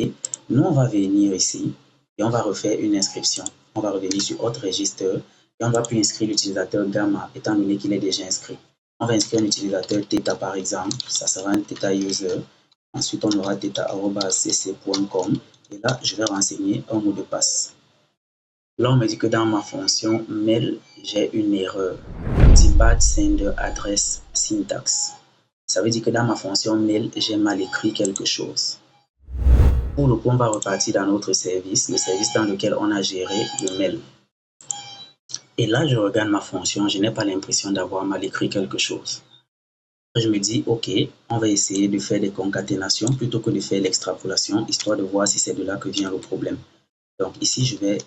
nous, on va venir ici et on va refaire une inscription. On va revenir sur autre registre et on ne va plus inscrire l'utilisateur Gamma, étant donné qu'il est déjà inscrit. On va inscrire un utilisateur Theta, par exemple. Ça sera un Theta user. Ensuite, on aura theta@cc.com. Et là, je vais renseigner un mot de passe. Là, on me dit que dans ma fonction mail, j'ai une erreur. Bad sender address syntax. Ça veut dire que dans ma fonction mail, j'ai mal écrit quelque chose. Pour le coup, on va repartir dans notre service, le service dans lequel on a géré le mail. Et là, je regarde ma fonction, je n'ai pas l'impression d'avoir mal écrit quelque chose. Je me dis, OK, on va essayer de faire des concaténations plutôt que de faire l'extrapolation, histoire de voir si c'est de là que vient le problème. Donc ici, je vais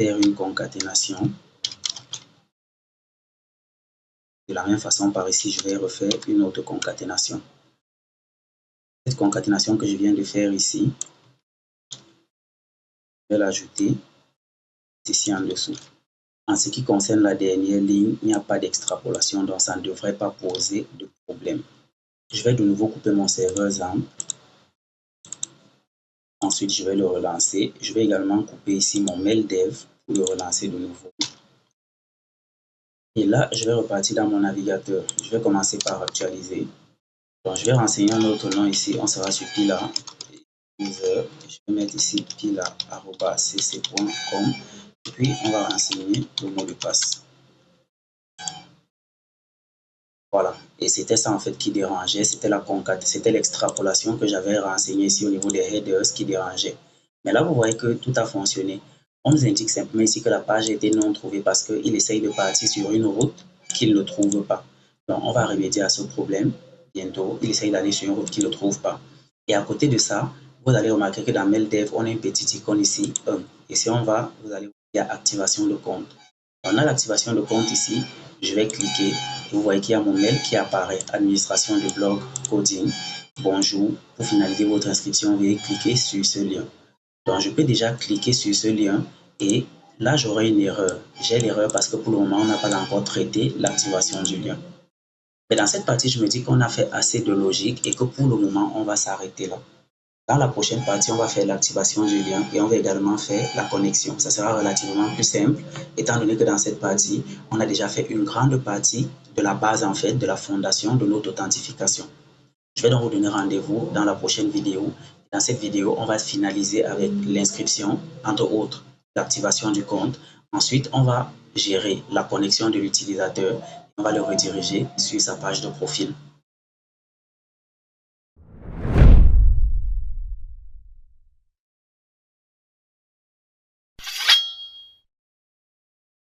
faire une concaténation. De la même façon, par ici, je vais refaire une autre concaténation. Cette concaténation que je viens de faire ici, je vais l'ajouter ici en dessous. En ce qui concerne la dernière ligne, il n'y a pas d'extrapolation, donc ça ne devrait pas poser de problème. Je vais de nouveau couper mon serveur XAMPP. Ensuite, je vais le relancer. Je vais également couper ici mon mail dev pour le relancer de nouveau. Et là, je vais repartir dans mon navigateur. Je vais commencer par actualiser. Donc, je vais renseigner un autre nom ici. On sera sur Pila. User. Je vais mettre ici pila@cc.com. Puis, on va renseigner le mot de passe. Voilà. Et c'était ça en fait qui dérangeait. C'était la concaténation, c'était l'extrapolation que j'avais renseignée ici au niveau des headers qui dérangeait. Mais là, vous voyez que tout a fonctionné. On nous indique simplement ici que la page a été non trouvée parce qu'il essaye de partir sur une route qu'il ne trouve pas. Donc, on va remédier à ce problème bientôt. Il essaye d'aller sur une route qu'il ne trouve pas. Et à côté de ça, vous allez remarquer que dans MailDev, on a une petite icône ici, 1. Et si on va, vous allez voir qu'il y a activation de compte. On a l'activation de compte ici. Je vais cliquer. Vous voyez qu'il y a mon mail qui apparaît. Administration de blog, coding. Bonjour. Pour finaliser votre inscription, veuillez cliquer sur ce lien. Donc, je peux déjà cliquer sur ce lien et là, j'aurai une erreur. J'ai l'erreur parce que pour le moment, on n'a pas encore traité l'activation du lien. Mais dans cette partie, je me dis qu'on a fait assez de logique et que pour le moment, on va s'arrêter là. Dans la prochaine partie, on va faire l'activation du lien et on va également faire la connexion. Ça sera relativement plus simple, étant donné que dans cette partie, on a déjà fait une grande partie de la base, en fait, de la fondation de notre authentification. Je vais donc vous donner rendez-vous dans la prochaine vidéo. Dans cette vidéo, on va finaliser avec l'inscription, entre autres, l'activation du compte. Ensuite, on va gérer la connexion de l'utilisateur. On va le rediriger sur sa page de profil.